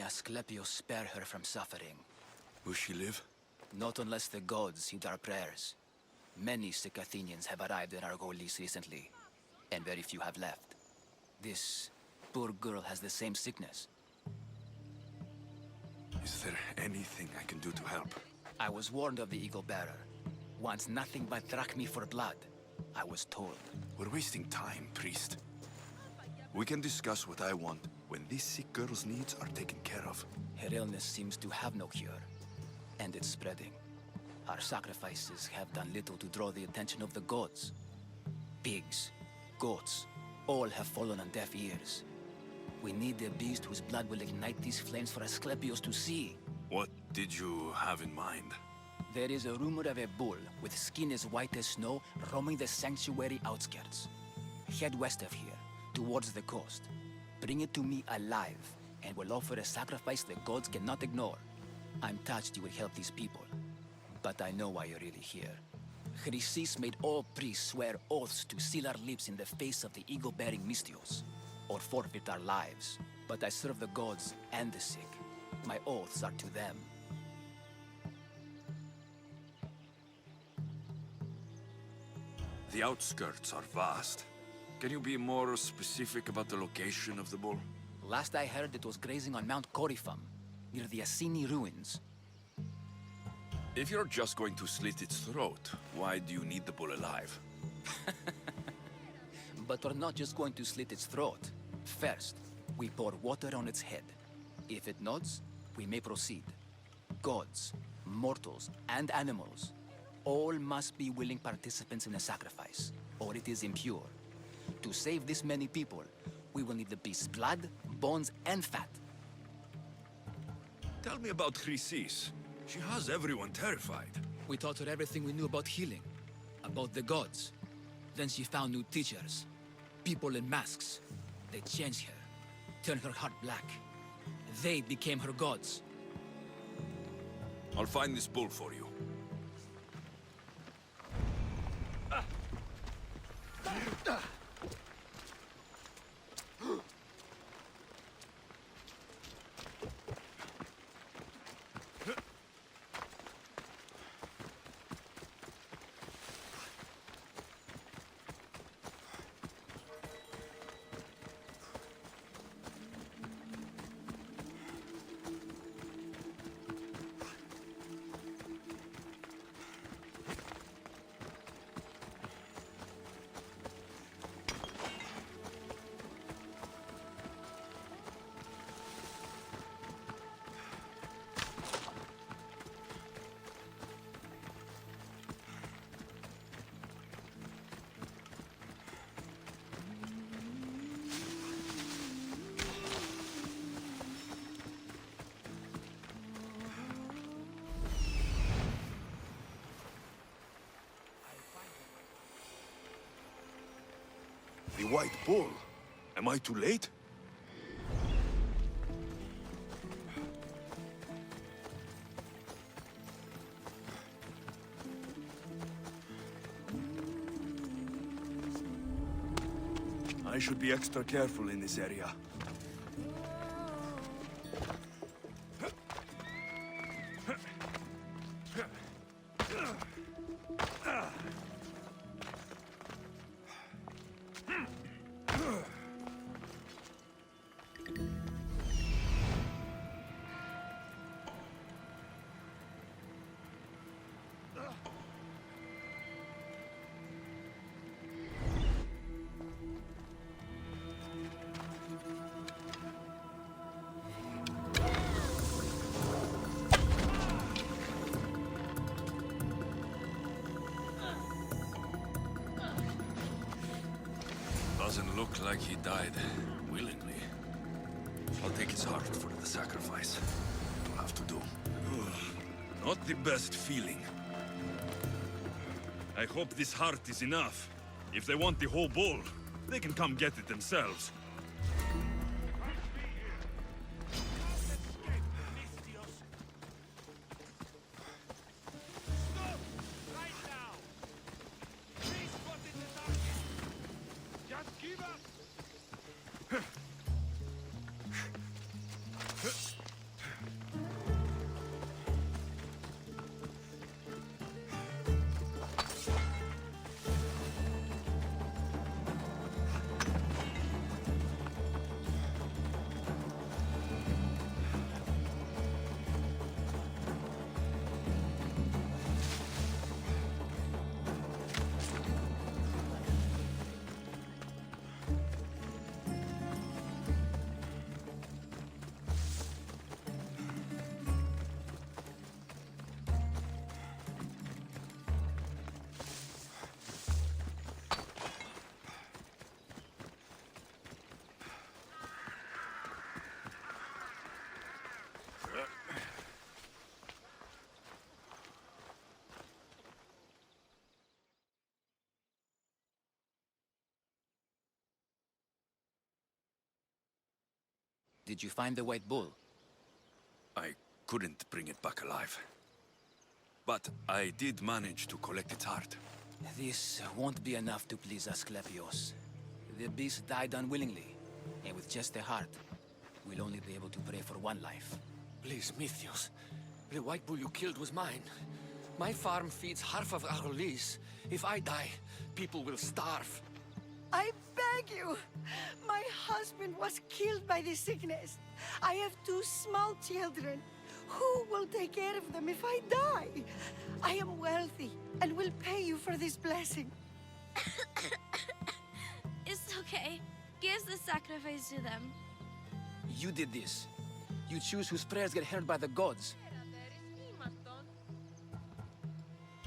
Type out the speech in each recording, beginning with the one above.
Asclepius spare her from suffering. Will she live? Not unless the gods heed our prayers. Many sick Athenians have arrived in Argolis recently, and very few have left. This poor girl has the same sickness. Is there anything I can do to help? I was warned of the Eagle Bearer. Wants nothing but drachmi for blood, I was told. We're wasting time, priest. We can discuss what I want when this sick girl's needs are taken care of. Her illness seems to have no cure, and it's spreading. Our sacrifices have done little to draw the attention of the gods. Pigs, goats, all have fallen on deaf ears. We need a beast whose blood will ignite these flames for Asclepius to see. What did you have in mind? There is a rumor of a bull with skin as white as snow roaming the sanctuary outskirts. Head west of here, towards the coast. Bring it to me alive, and we'll offer a sacrifice the gods cannot ignore. I'm touched you will help these people, but I know why you're really here. Chrysis made all priests swear oaths to seal our lips in the face of the eagle-bearing Mystios, or forfeit our lives. But I serve the gods and the sick. My oaths are to them. The outskirts are vast. Can you be more specific about the location of the bull? Last I heard, it was grazing on Mount Coryphum, near the Assini ruins. If you're just going to slit its throat, why do you need the bull alive? But we're not just going to slit its throat. First, we pour water on its head. If it nods, we may proceed. Gods, mortals, and animals, all must be willing participants in the sacrifice, or it is impure. To save this many people, we will need the beast's blood, bones, and fat. Tell me about Chrysis. She has everyone terrified. We taught her everything we knew about healing, about the gods. Then she found new teachers, people in masks. They changed her, turned her heart black. They became her gods. I'll find this bull for you. The White Bull. Am I too late? I should be extra careful in this area. Doesn't look like he died willingly. I'll take his heart for the sacrifice. It'll have to do. Not the best feeling. I hope this heart is enough. If they want the whole bull, they can come get it themselves. Did you find the white bull? I couldn't bring it back alive. But I did manage to collect its heart. This won't be enough to please Asclepios. The beast died unwillingly, and with just a heart, we'll only be able to pray for one life. Please, Mythios. The white bull you killed was mine. My farm feeds half of our lease. If I die, people will starve. I beg you! My husband was killed by the sickness. I have 2 small children. Who will take care of them if I die? I am wealthy and will pay you for this blessing. It's okay. Give the sacrifice to them. You did this. You choose whose prayers get heard by the gods.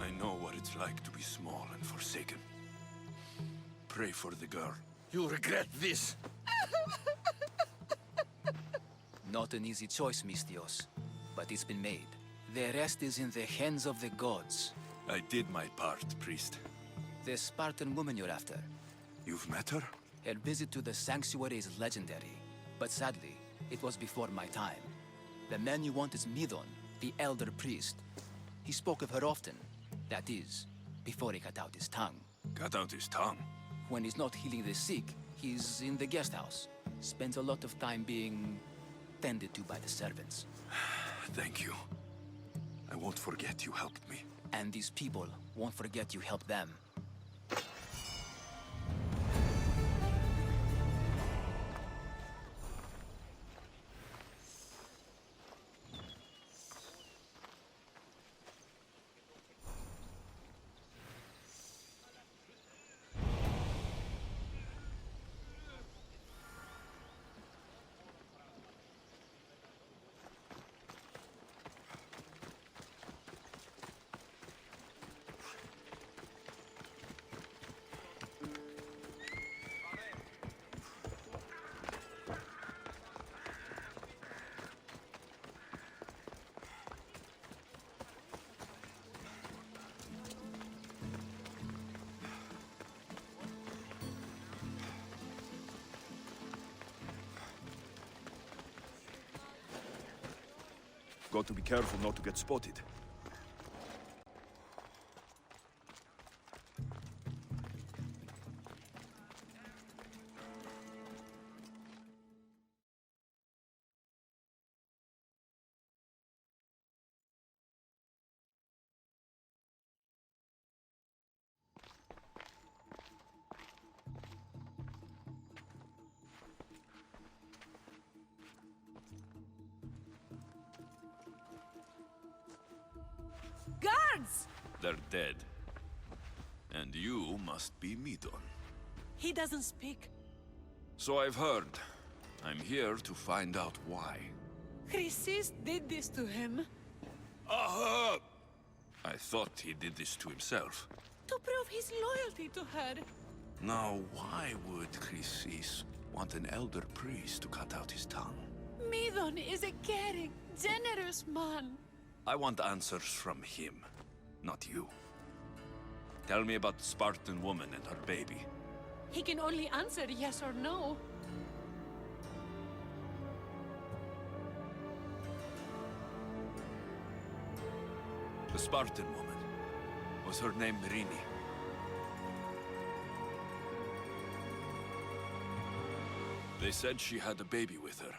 I know what it's like to be small and forsaken. Pray for the girl. You'll regret this. Not an easy choice, Mystios, but it's been made. The rest is in the hands of the gods. I did my part, priest. The Spartan woman you're after. You've met her? Her visit to the sanctuary is legendary, but sadly, it was before my time. The man you want is Midon, the elder priest. He spoke of her often. That is, before he cut out his tongue. Cut out his tongue? When he's not healing the sick, he's in the guest house. Spends a lot of time being tended to by the servants. Thank you. I won't forget you helped me. And these people won't forget you helped them. Got to be careful not to get spotted. Guards! They're dead. And you must be Midon. He doesn't speak. So I've heard. I'm here to find out why. Chrysis did this to him. Aha! I thought he did this to himself. To prove his loyalty to her. Now, why would Chrysis want an elder priest to cut out his tongue? Midon is a caring, generous man. I want answers from him, not you. Tell me about the Spartan woman and her baby. He can only answer yes or no. The Spartan woman. Was her name Rini? They said she had a baby with her.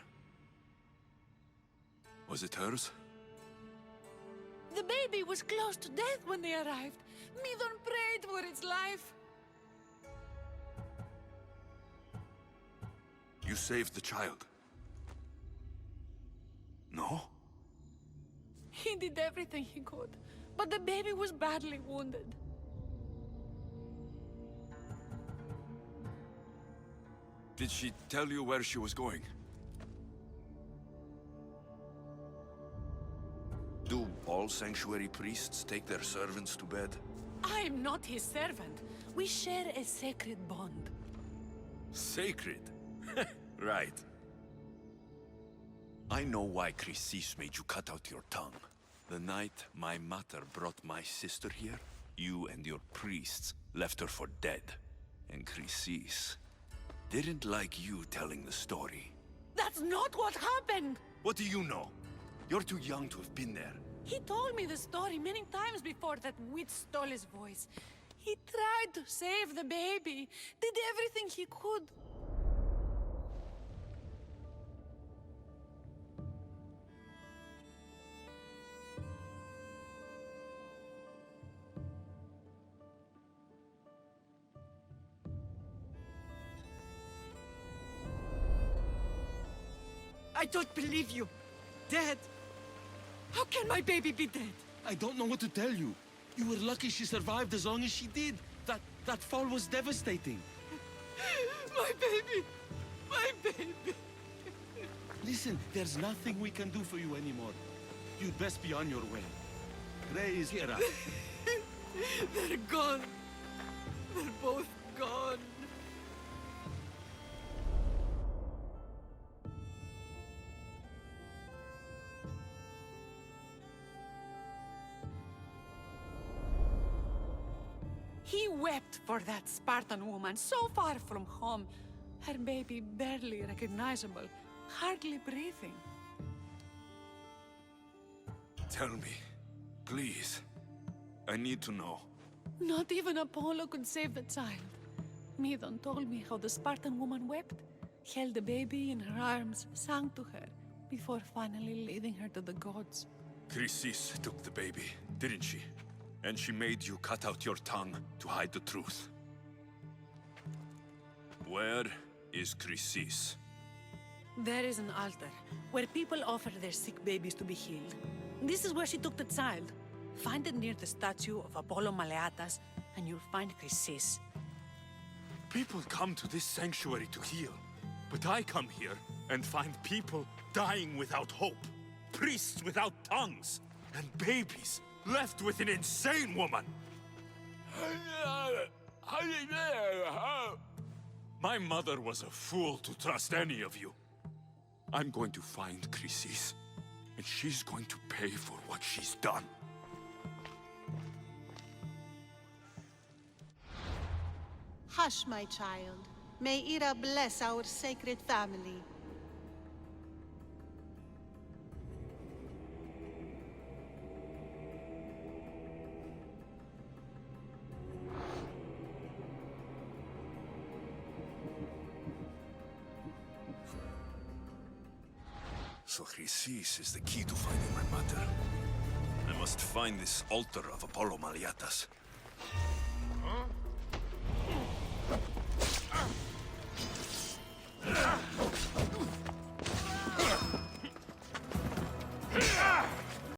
Was it hers? The baby was close to death when they arrived. Midon prayed for its life. You saved the child. No? He did everything he could, but the baby was badly wounded. Did she tell you where she was going? Do all sanctuary priests take their servants to bed? I am not his servant. We share a sacred bond. Sacred? Right. I know why Chrysis made you cut out your tongue. The night my mater brought my sister here, you and your priests left her for dead. And Chrysis didn't like you telling the story. That's not what happened! What do you know? You're too young to have been there. He told me the story many times before that witch stole his voice. He tried to save the baby, did everything he could. I don't believe you. Dead? How can my baby be dead? I don't know what to tell you. You were lucky she survived as long as she did. That fall was devastating. My baby! My baby! Listen, there's nothing we can do for you anymore. You'd best be on your way. Ray is here. They're gone. They're both gone. He wept for that Spartan woman so far from home. Her baby barely recognizable, hardly breathing. Tell me, please. I need to know. Not even Apollo could save the child. Medon told me how the Spartan woman wept, held the baby in her arms, sang to her, before finally leading her to the gods. Chrysis took the baby, didn't she? And she made you cut out your tongue to hide the truth. Where is Chrysis? There is an altar, where people offer their sick babies to be healed. This is where she took the child. Find it near the statue of Apollo Maleatas, and you'll find Chrysis. People come to this sanctuary to heal. But I come here and find people dying without hope. Priests without tongues. And babies left with an insane woman. My mother was a fool to trust any of you. I'm going to find Chrysis, and she's going to pay for what she's done. Hush, my child. May Ira bless our sacred family. So Chrysis is the key to finding my mother. I must find this altar of Apollo Maleatas.